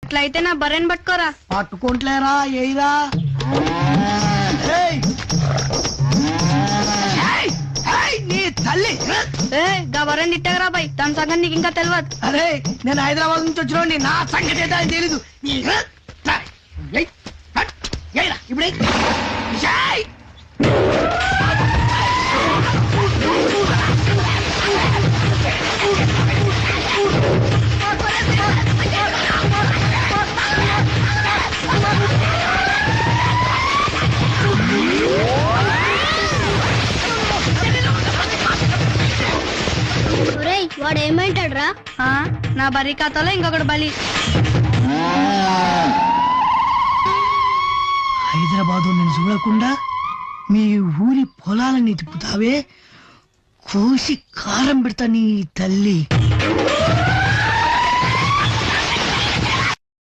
అట్లయితే నా బర్రెని పట్టుకోరా. పట్టుకుంటలేరా ఏయిరా. నీ తల్లి గా బర్రెని తిట్టగరా బాయ్, దాని సంగతి నీకు ఇంకా తెలియదు. అరే నేను హైదరాబాద్ నుంచి వచ్చిన నా సంగతి ఏదో తెలీదు. ఇప్పుడు వాడు ఏమంటాడు రా? నా బర్రె ఖాతాలో ఇంకొకటి బలి. హైదరాబాద్ నన్ను చూడకుండా మీ ఊరి పొలాలని తిప్పుతావే, కోసి కారం పెడతా నీ తల్లి.